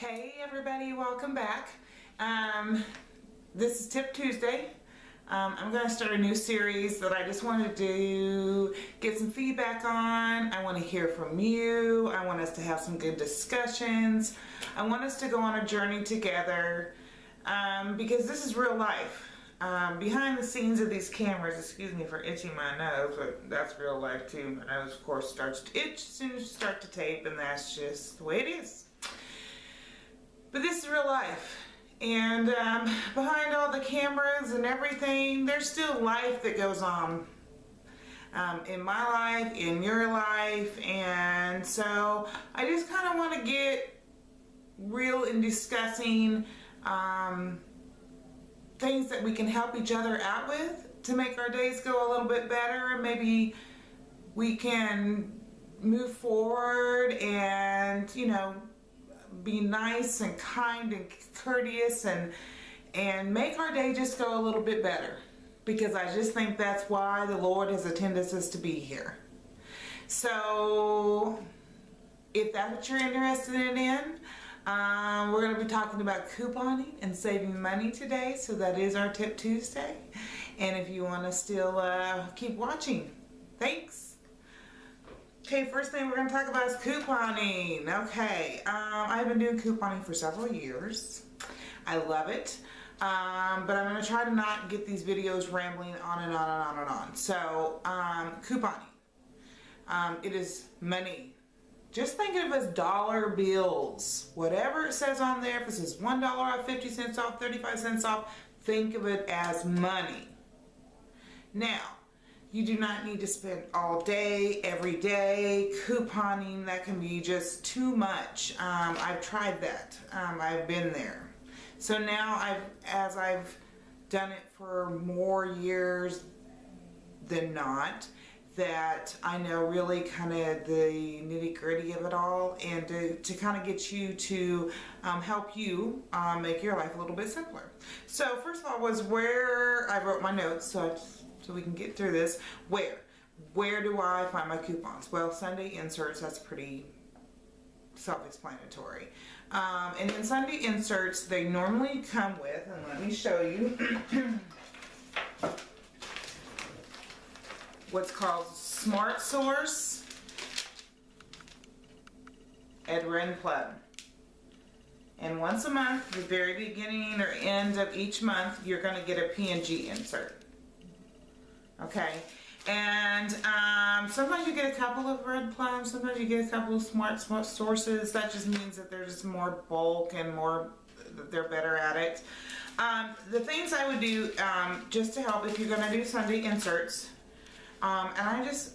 Hey everybody, welcome back. This is Tip Tuesday. I'm going to start a new series that I just wanted to get some feedback on. I want to hear from you. I want us to have some good discussions. I want us to go on a journey together because this is real life. Behind the scenes of these cameras, excuse me for itching my nose, but that's real life too. My nose, of course, starts to itch as soon as you start to tape, and that's just the way it is. But this is real life, and behind all the cameras and everything, there's still life that goes on in my life, in your life, and so I just kind of want to get real in discussing things that we can help each other out with to make our days go a little bit better, and maybe we can move forward and, you know, be nice and kind and courteous and make our day just go a little bit better, because I just think that's why the Lord has intended us to be here. So if that's what you're interested in, we're going to be talking about couponing and saving money today. So that is our Tip Tuesday, and if you want to still keep watching, thanks. Okay, first thing we're going to talk about is couponing. Okay, I've been doing couponing for several years. I love it, but I'm going to try to not get these videos rambling on and on and on and on. So, couponing. It is money. Just think of it as dollar bills. Whatever it says on there, if it says $1 off, 50 cents off, 35 cents off, think of it as money. Now, you do not need to spend all day, every day, couponing. That can be just too much. I've tried that. I've been there. So now as I've done it for more years than not, that I know really kind of the nitty-gritty of it all, and to kind of get you to help you make your life a little bit simpler. So first of all was where I wrote my notes, so we can get through this. Where do I find my coupons? Well, Sunday inserts, that's pretty self-explanatory. And in Sunday inserts, they normally come with, and let me show you, what's called Smart Source, Edwin Plug. And once a month, the very beginning or end of each month, you're going to get a PNG insert. Okay, and sometimes you get a couple of red plums, sometimes you get a couple of smart sources. That just means that there's more bulk and more, they're better at it. The things I would do just to help if you're going to do Sunday inserts, and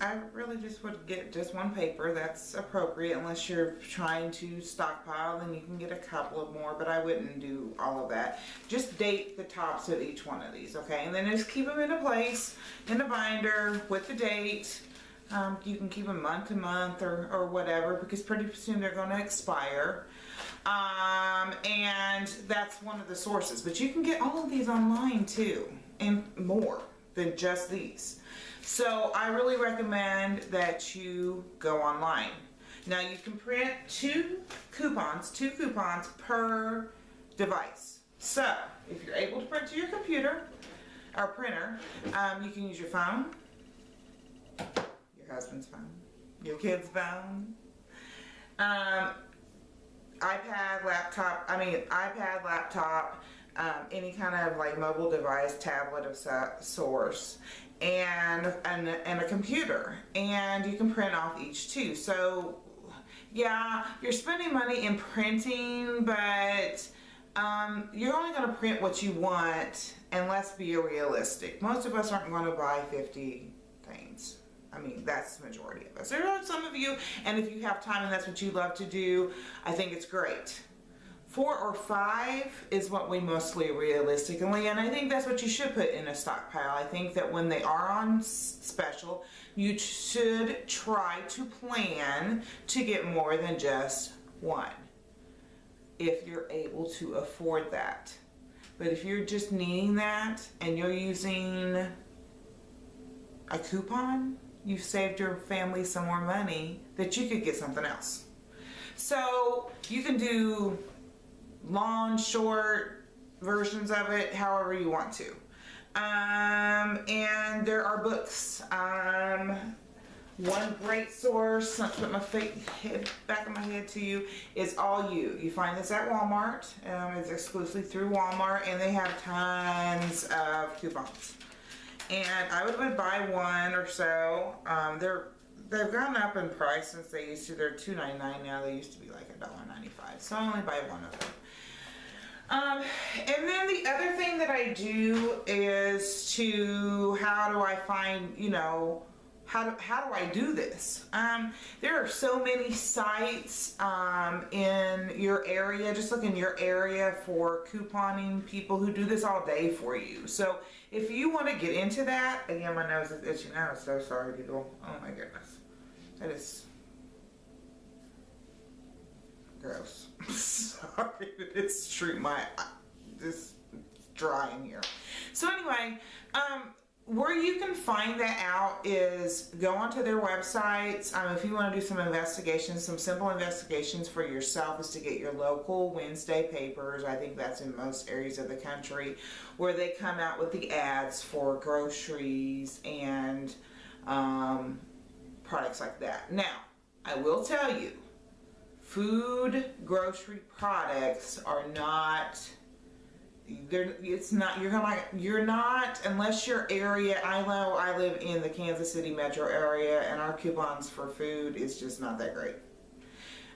I really just would get just one paper. That's appropriate unless you're trying to stockpile, then you can get a couple of more, but I wouldn't do all of that. Just date the tops of each one of these, okay? And then just keep them in a place, in a binder with the date. You can keep them month to month or whatever, because pretty soon they're going to expire. And that's one of the sources. But you can get all of these online too, and more than just these. So I really recommend that you go online. Now you can print two coupons per device. So if you're able to print to your computer or printer, you can use your phone, your husband's phone, your kid's phone, iPad, laptop, any kind of like mobile device, tablet of source, and a computer, and you can print off each too. So yeah, you're spending money in printing, but you're only going to print what you want, and let's be realistic. Most of us aren't going to buy 50 things. I mean, that's the majority of us. There are some of you, and if you have time and that's what you love to do, I think it's great. 4 or 5 is what we mostly realistically, and I think that's what you should put in a stockpile. I think that when they are on special, you should try to plan to get more than just one, if you're able to afford that. But if you're just needing that and you're using a coupon, you've saved your family some more money that you could get something else. So you can do long, short versions of it, however you want to. And there are books. One great source, not to put my back of my head to you, is All You. You find this at Walmart. It's exclusively through Walmart, and they have tons of coupons. And I would buy one or so. They've gone up in price since they used to. They're $2.99 now. They used to be like $1.95. So I only buy one of them. And then the other thing that I do is how do I find, how do I do this? There are so many sites in your area. Just look in your area for couponing people who do this all day for you. So if you want to get into that, again, my nose is itching. I'm so sorry, people. Oh my goodness. That is gross. Sorry, but it's true. This dry in here. So anyway, where you can find that out is go onto their websites. If you want to do some investigations, some simple investigations for yourself, is to get your local Wednesday papers. I think that's in most areas of the country, where they come out with the ads for groceries and products like that. Now, I will tell you, food, grocery products are not, you're not, unless your area, I know I live in the Kansas City metro area, and our coupons for food is just not that great.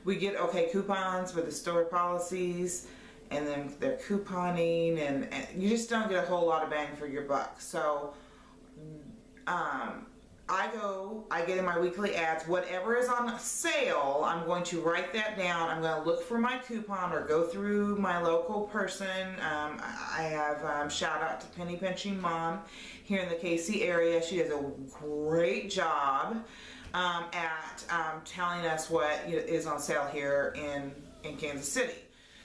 We get okay coupons with the store policies, and then they're couponing, and you just don't get a whole lot of bang for your buck. So, I get in my weekly ads, whatever is on sale, I'm going to write that down. I'm going to look for my coupon or go through my local person. I have shout out to Penny Pinching Mom here in the KC area. She does a great job at telling us what is on sale here in Kansas City.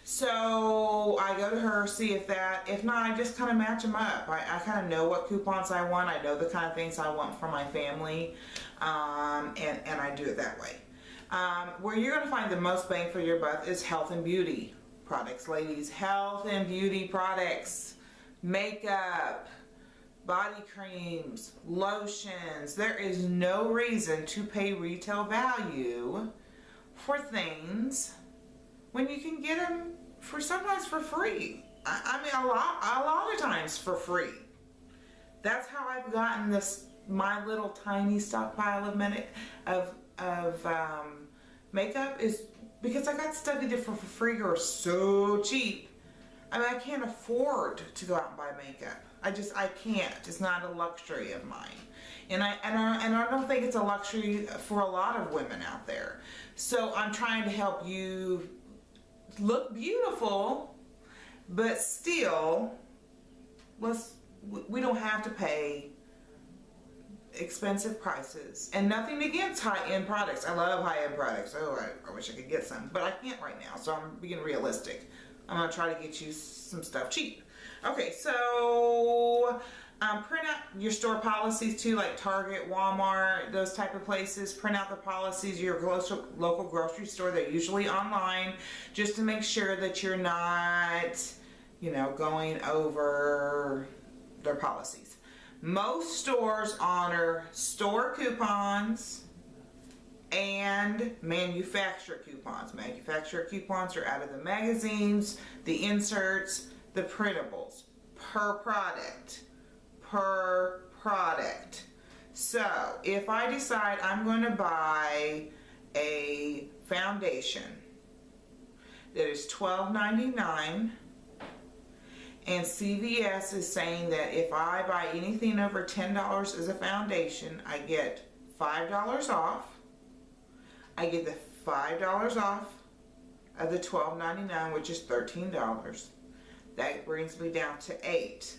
So I go to her, see if not, I just kind of match them up. I kind of know what coupons I want. I know the kind of things I want for my family, and I do it that way. Where you're going to find the most bang for your buck is health and beauty products, ladies. Health and beauty products, makeup, body creams, lotions. There is no reason to pay retail value for things when you can get them sometimes for free. I mean, a lot of times for free. That's how I've gotten my little tiny stockpile of makeup, is because I got stuff either for free or so cheap. I mean, I can't afford to go out and buy makeup. I can't. It's not a luxury of mine. And I don't think it's a luxury for a lot of women out there. So I'm trying to help you look beautiful, but still, we don't have to pay expensive prices. And nothing against high-end products. I love high-end products. Oh, I wish I could get some, but I can't right now, so I'm being realistic. I'm going to try to get you some stuff cheap. Okay, so print out your store policies too, like Target, Walmart, those type of places. Print out the policies, your local grocery store. They're usually online, just to make sure that you're not, going over their policies. Most stores honor store coupons and manufacturer coupons. Manufacturer coupons are out of the magazines, the inserts, the printables, per product. So if I decide I'm going to buy a foundation that is $12.99, and CVS is saying that if I buy anything over $10 as a foundation, I get $5 off. I get the $5 off of the $12.99, which is $13. That brings me down to $8.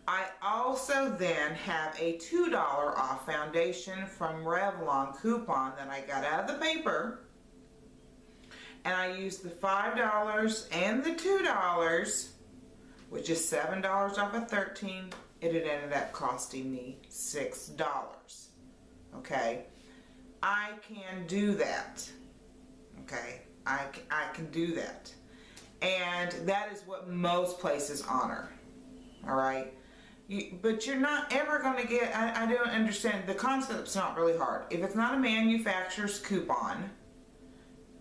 I also then have a $2 off foundation from Revlon coupon that I got out of the paper, and I used the $5 and the $2, which is $7 off of $13. It had ended up costing me $6. Okay, I can do that. Okay, I can do that. And that is what most places honor. All right. But you're not ever going to get, I don't understand, the concept's not really hard. If it's not a manufacturer's coupon,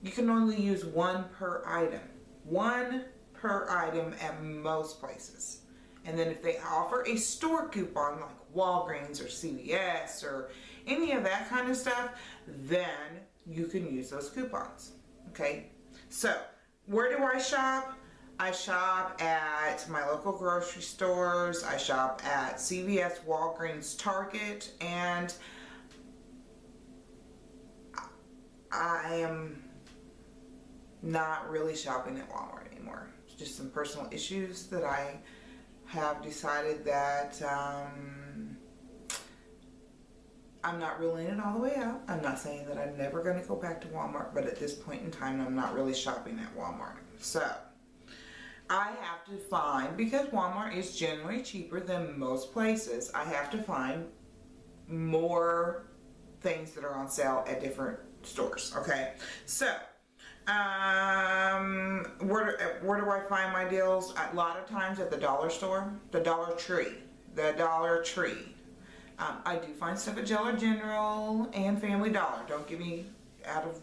you can only use one per item. One per item at most places. And then if they offer a store coupon like Walgreens or CVS or any of that kind of stuff, then you can use those coupons. Okay? So, where do I shop? I shop at my local grocery stores. I shop at CVS, Walgreens, Target, and I am not really shopping at Walmart anymore. It's just some personal issues that I have decided that I'm not ruling it all the way out. I'm not saying that I'm never going to go back to Walmart, but at this point in time, I'm not really shopping at Walmart. So, I have to find, because Walmart is generally cheaper than most places, I have to find more things that are on sale at different stores, okay? So, where do I find my deals? A lot of times at the dollar store, the Dollar Tree. I do find stuff at Dollar General and Family Dollar. Don't get me out of,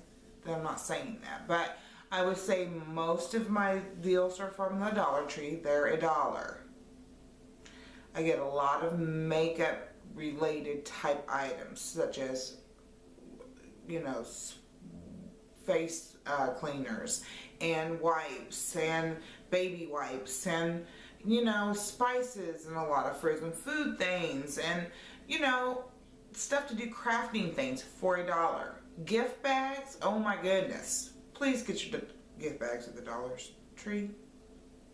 I'm not saying that, but I would say most of my deals are from the Dollar Tree. They're $1. I get a lot of makeup related type items, such as, you know, face cleaners and wipes and baby wipes and, you know, spices and a lot of frozen food things and, you know, stuff to do crafting things for $1. Gift bags, oh my goodness. Please get your gift bags at the Dollar Tree.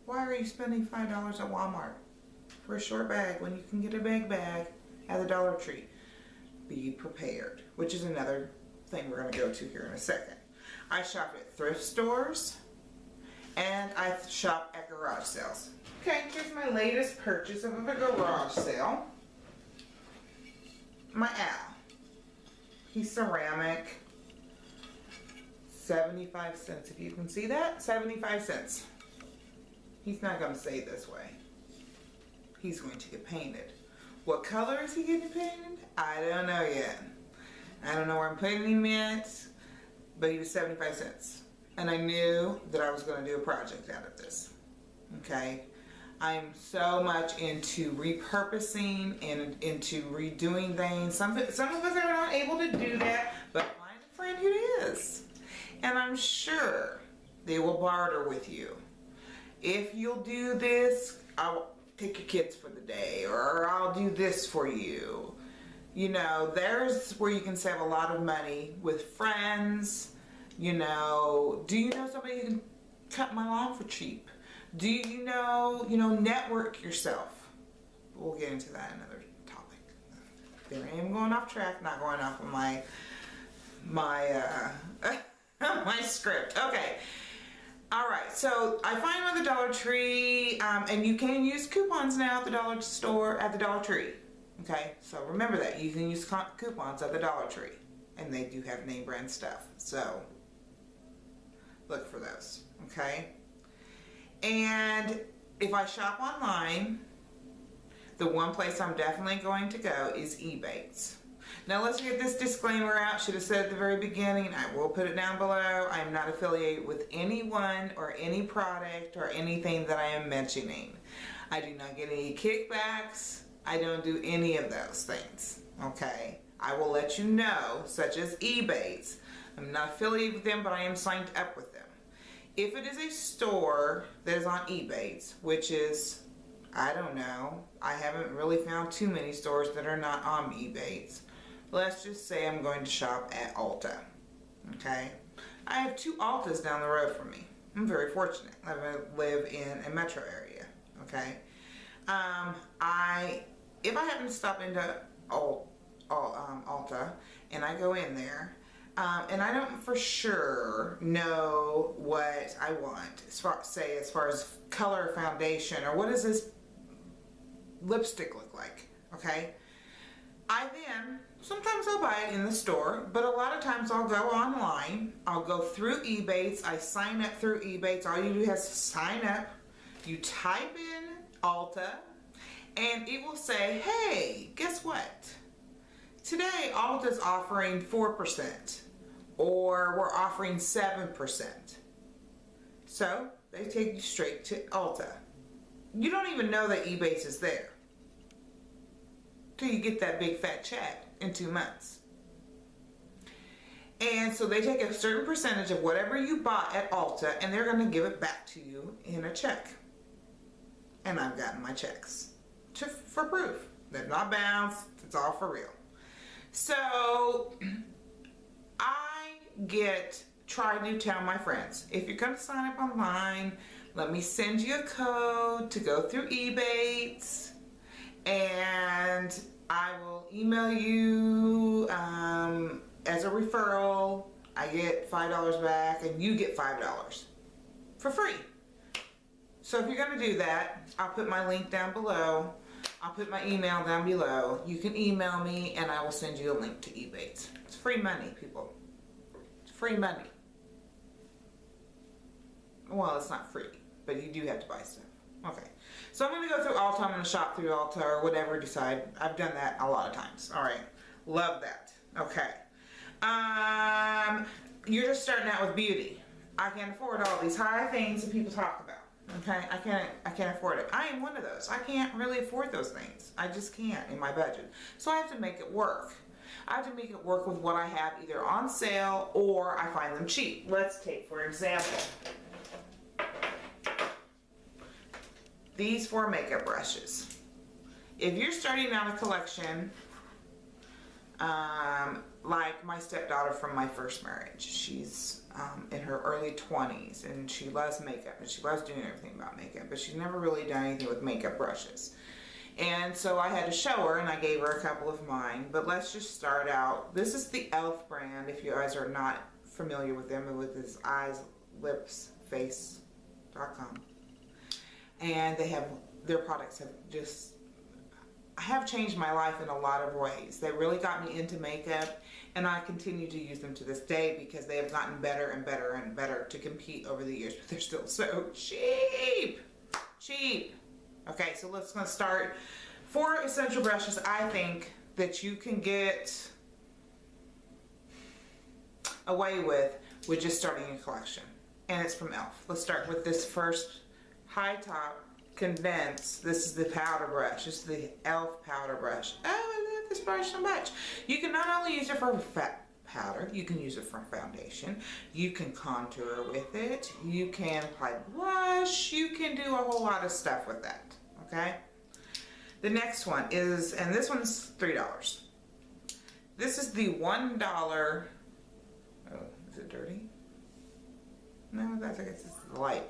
Why are you spending $5 at Walmart for a short bag when you can get a big bag at the Dollar Tree? Be prepared, which is another thing we're going to go to here in a second. I shop at thrift stores and I shop at garage sales. Okay, here's my latest purchase of a garage sale. My owl. He's ceramic. 75 cents, if you can see that. 75 cents. He's not going to stay this way. He's going to get painted. What color is he getting painted? I don't know yet. I don't know where I'm putting him yet, but he was 75 cents. And I knew that I was going to do a project out of this. Okay? I'm so much into repurposing and into redoing things. Some of us are not able to do that, but find a friend who is. And I'm sure they will barter with you. If you'll do this, I'll take your kids for the day, or I'll do this for you. You know, there's where you can save a lot of money with friends. You know, do you know somebody who can cut my lawn for cheap? Do you know, network yourself. We'll get into that another topic. There I am going off track, not going off of my my script. Okay. All right. So I find them at the Dollar Tree, and you can use coupons now at the Dollar Store, at the Dollar Tree. Okay. So remember that you can use coupons at the Dollar Tree, and they do have name brand stuff. So look for those. Okay. And if I shop online, the one place I'm definitely going to go is Ebates. Now let's get this disclaimer out. Should have said at the very beginning. I will put it down below. I am not affiliated with anyone or any product or anything that I am mentioning. I do not get any kickbacks. I don't do any of those things. Okay? I will let you know, such as Ebates. I'm not affiliated with them, but I am signed up with them. If it is a store that is on Ebates, which is, I don't know, I haven't really found too many stores that are not on Ebates. Let's just say I'm going to shop at Ulta. Okay? I have 2 Ultas down the road from me. I'm very fortunate. I live in a metro area. Okay? If I happen to stop into Ulta and I go in there, and I don't for sure know what I want, as far as color foundation, or what does this lipstick look like, okay? I then Sometimes I'll buy it in the store, but a lot of times I'll go online. I'll go through Ebates. I sign up through Ebates. All you do is sign up. You type in Ulta, and it will say, hey, guess what? Today, Ulta's offering 4%, or we're offering 7%. So they take you straight to Ulta. You don't even know that Ebates is there till you get that big fat check in 2 months. And so they take a certain percentage of whatever you bought at Ulta, and they're going to give it back to you in a check. And I've gotten my checks for proof. They're not bounced. It's all for real. So I try to tell my friends, if you're going to sign up online, let me send you a code to go through Ebates, and I will email you as a referral. I get $5 back, and you get $5 for free. So if you're going to do that, I'll put my link down below. I'll put my email down below. You can email me, and I will send you a link to Ebates. It's free money, people. It's free money. Well, it's not free, but you do have to buy stuff. Okay. So I'm going to go through Ulta. I'm going to shop through Ulta or whatever, decide. I've done that a lot of times. All right. Love that. Okay. You're just starting out with beauty. I can't afford all these high things that people talk about. Okay, I can't afford it. I am one of those. I can't really afford those things. I just can't in my budget. So I have to make it work. I have to make it work with what I have either on sale or I find them cheap. Let's take, for example, these 4 makeup brushes. If you're starting out a collection, like my stepdaughter from my first marriage, she's in her early 20s, and she loves makeup, and she loves doing everything about makeup, but she's never really done anything with makeup brushes. And so I had to show her, and I gave her a couple of mine, but let's just start out. This is the e.l.f. brand, if you guys are not familiar with them, with this eyes, lips, face.com. And their products have changed my life in a lot of ways. They really got me into makeup, and I continue to use them to this day because they have gotten better and better and better to compete over the years, but they're still so cheap. Cheap. Okay, so let's start. 4 essential brushes I think that you can get away with just starting a collection, and it's from e.l.f. Let's start with this first high top condense. This is the powder brush. This is the e.l.f. powder brush. Oh, I love this brush so much. You can not only use it for fat powder, you can use it for foundation, you can contour with it, you can apply blush, you can do a whole lot of stuff with that. Okay, the next one is, and this one's $3. This is the $1. Oh, is it dirty? No, that's, I guess it's the light.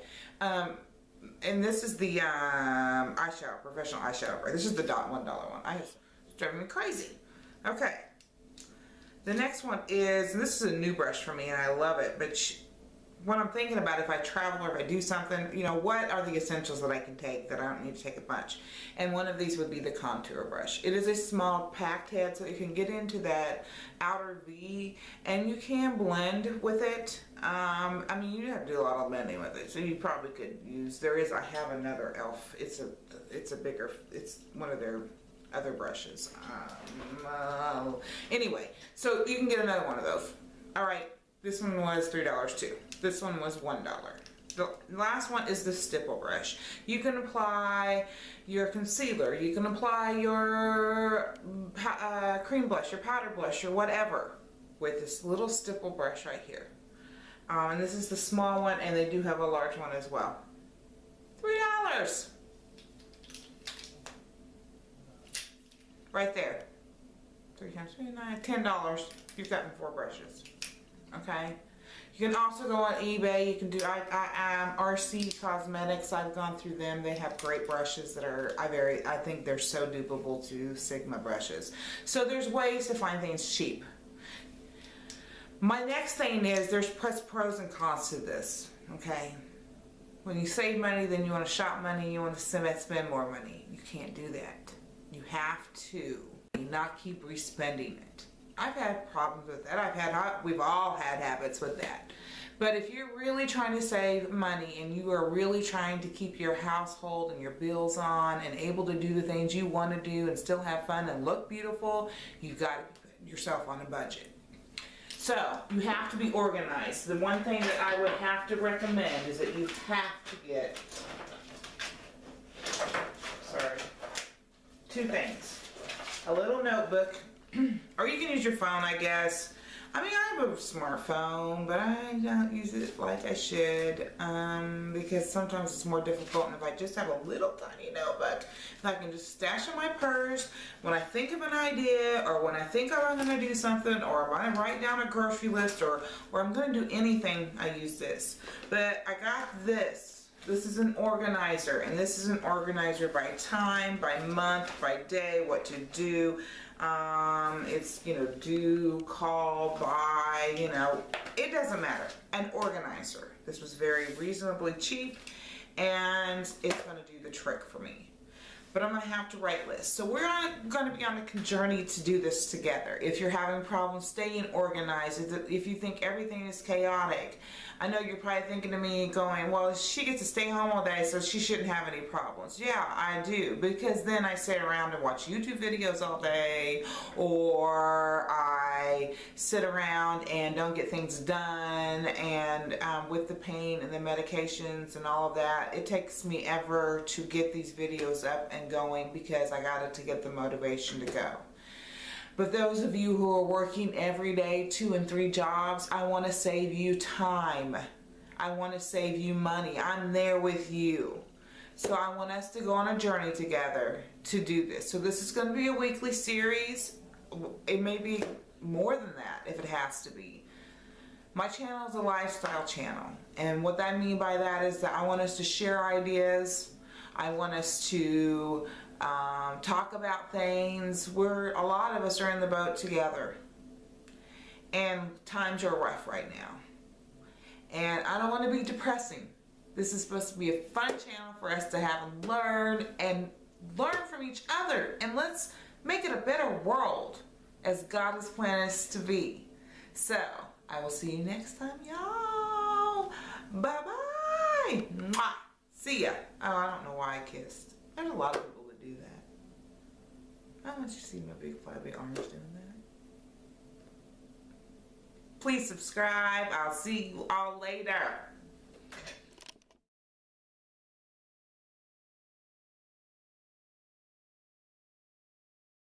And this is the eyeshadow, professional eyeshadow brush. This is the $1 one. It's driving me crazy. Okay. The next one is, and this is a new brush for me, and I love it, but what I'm thinking about, if I travel or if I do something, you know, what are the essentials that I can take that I don't need to take a bunch? And one of these would be the contour brush. It is a small packed head, so you can get into that outer V, and you can blend with it. I mean, you have to do a lot of blending with it, so you probably could use, I have another e.l.f. It's a bigger, it's one of their other brushes. Anyway, so you can get another one of those. All right. This one was $3 too. This one was $1. The last one is the stipple brush. You can apply your concealer. You can apply your cream blush, your powder blush, or whatever with this little stipple brush right here. And this is the small one, and they do have a large one as well. $3. Right there. 3 times 3, 9, $10. You've gotten 4 brushes. Okay, you can also go on eBay. You can do RC Cosmetics. I've gone through them. They have great brushes that are I think they're so dupable to Sigma brushes. So there's ways to find things cheap. My next thing is there's pros and cons to this. Okay, when you save money, then you want to shop money. You want to spend more money. You can't do that. You have to not keep respending it. I've had problems with that. We've all had habits with that. But if you're really trying to save money and you are really trying to keep your household and your bills on and able to do the things you want to do and still have fun and look beautiful, you've got to put yourself on a budget. So you have to be organized. The one thing that I would have to recommend is that you have to get, two things. A little notebook, or you can use your phone, I guess. I mean, I have a smartphone, but I don't use it like I should, because sometimes it's more difficult. And if I just have a little tiny notebook, if I can just stash in my purse, when I think of an idea, or when I think I'm going to do something, or when I write down a grocery list, or I'm going to do anything, I use this. But I got this. This is an organizer, and this is an organizer by time, by month, by day, what to do. It's, do, call, buy, it doesn't matter. An organizer. This was very reasonably cheap, and it's going to do the trick for me. But I'm going to have to write lists. So we're going to be on a journey to do this together. If you're having problems staying organized, if you think everything is chaotic, I know you're probably thinking to me going, well, she gets to stay home all day, so she shouldn't have any problems. Yeah, I do, because then I sit around and watch YouTube videos all day, or I sit around and don't get things done, and with the pain and the medications and all of that, it takes me ever to get these videos up and going because I got to get the motivation to go. But those of you who are working every day, 2 and 3 jobs, I want to save you time. I want to save you money. I'm there with you. So I want us to go on a journey together to do this. So this is going to be a weekly series. It may be more than that if it has to be. My channel is a lifestyle channel. And what I mean by that is that I want us to share ideas. I want us to talk about things. A lot of us are in the boat together, and times are rough right now, and I don't want to be depressing. This is supposed to be a fun channel for us to have and learn from each other, and let's make it a better world as God has planned us to be. So I will see you next time, y'all. Bye bye. Mwah. See ya. Oh, I don't know why I kissed. There's a lot of people that do that. I want you to see my big flabby arms doing that. Please subscribe. I'll see you all later.